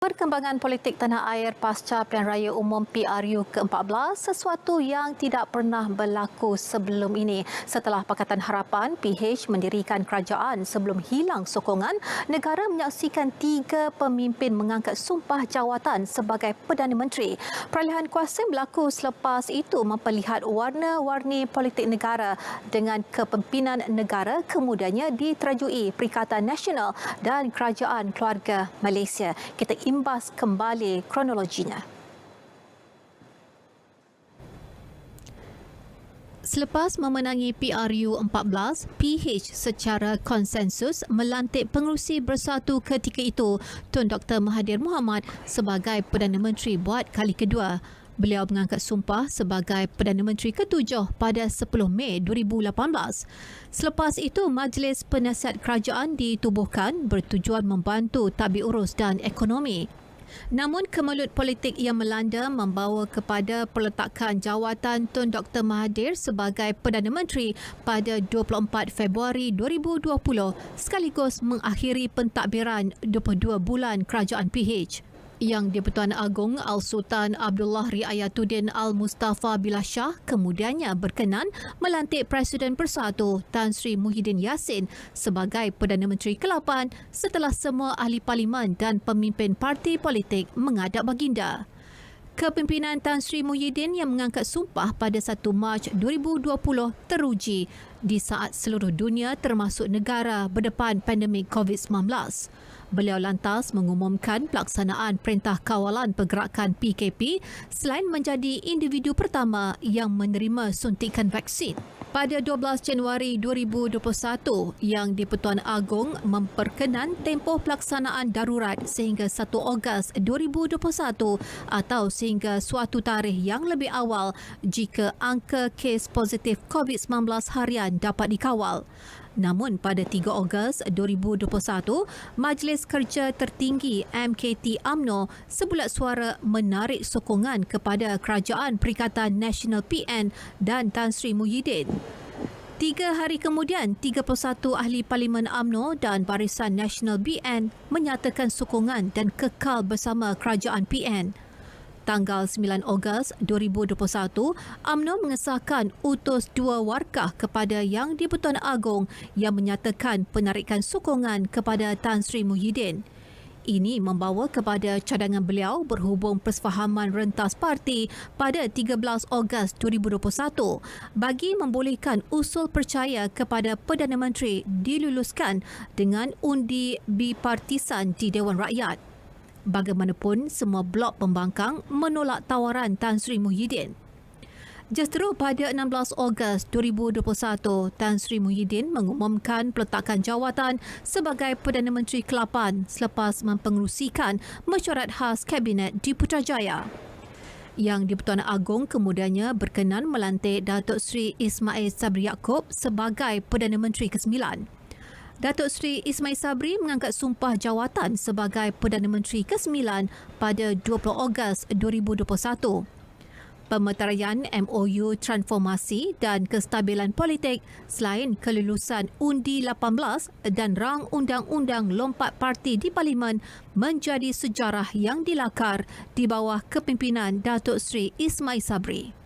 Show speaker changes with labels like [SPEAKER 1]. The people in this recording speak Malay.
[SPEAKER 1] Perkembangan politik tanah air pasca Pilihan Raya Umum PRU ke-14 sesuatu yang tidak pernah berlaku sebelum ini. Setelah Pakatan Harapan PH mendirikan kerajaan sebelum hilang sokongan, negara menyaksikan 3 pemimpin mengangkat sumpah jawatan sebagai Perdana Menteri. Peralihan kuasa berlaku selepas itu memperlihat warna-warni politik negara dengan kepimpinan negara kemudiannya diterajui Perikatan Nasional dan Kerajaan Keluarga Malaysia. Kita imbas kembali kronologinya. Selepas memenangi PRU 14, PH secara konsensus melantik pengerusi bersatu ketika itu, Tun Dr. Mahathir Mohamad sebagai Perdana Menteri buat kali kedua. Beliau mengangkat sumpah sebagai Perdana Menteri ke-7 pada 10 Mei 2018. Selepas itu, Majlis Penasihat Kerajaan ditubuhkan bertujuan membantu tadbir urus dan ekonomi. Namun kemelut politik yang melanda membawa kepada peletakan jawatan Tun Dr. Mahathir sebagai Perdana Menteri pada 24 Februari 2020 sekaligus mengakhiri pentadbiran 22 bulan kerajaan PH. Yang di-Pertuan Agong Al-Sultan Abdullah Riayatuddin Al-Mustafa Billah Shah kemudiannya berkenan melantik Presiden Bersatu Tan Sri Muhyiddin Yassin sebagai Perdana Menteri ke-8 setelah semua ahli parlimen dan pemimpin parti politik mengadap baginda. Kepimpinan Tan Sri Muhyiddin yang mengangkat sumpah pada 1 Mac 2020 teruji di saat seluruh dunia termasuk negara berdepan pandemik COVID-19. Beliau lantas mengumumkan pelaksanaan Perintah Kawalan Pergerakan PKP selain menjadi individu pertama yang menerima suntikan vaksin. Pada 12 Januari 2021, Yang di-Pertuan Agong memperkenan tempoh pelaksanaan darurat sehingga 1 Ogos 2021 atau sehingga suatu tarikh yang lebih awal jika angka kes positif COVID-19 harian dapat dikawal. Namun pada 3 Ogos 2021, Majlis Kerja Tertinggi MKT UMNO sebulat suara menarik sokongan kepada Kerajaan Perikatan Nasional PN dan Tan Sri Muhyiddin. 3 hari kemudian, 31 ahli Parlimen UMNO dan Barisan Nasional BN menyatakan sokongan dan kekal bersama Kerajaan PN. Tanggal 9 Ogos 2021, UMNO mengesahkan utus 2 warkah kepada Yang di-Pertuan Agong yang menyatakan penarikan sokongan kepada Tan Sri Muhyiddin. Ini membawa kepada cadangan beliau berhubung persefahaman rentas parti pada 13 Ogos 2021 bagi membolehkan usul percaya kepada Perdana Menteri diluluskan dengan undi bipartisan di Dewan Rakyat. Bagaimanapun, semua blok pembangkang menolak tawaran Tan Sri Muhyiddin. Justru pada 16 Ogos 2021, Tan Sri Muhyiddin mengumumkan peletakan jawatan sebagai Perdana Menteri ke-8 selepas mempengerusikan mesyuarat khas Kabinet di Putrajaya. Yang di-Pertuan Agong kemudiannya berkenan melantik Datuk Seri Ismail Sabri Yaakob sebagai Perdana Menteri ke-9. Datuk Seri Ismail Sabri mengangkat sumpah jawatan sebagai Perdana Menteri ke-9 pada 20 Ogos 2021. Pemeteraian MOU Transformasi dan Kestabilan Politik selain kelulusan Undi 18 dan rang undang-undang lompat parti di Parlimen menjadi sejarah yang dilakar di bawah kepimpinan Datuk Seri Ismail Sabri.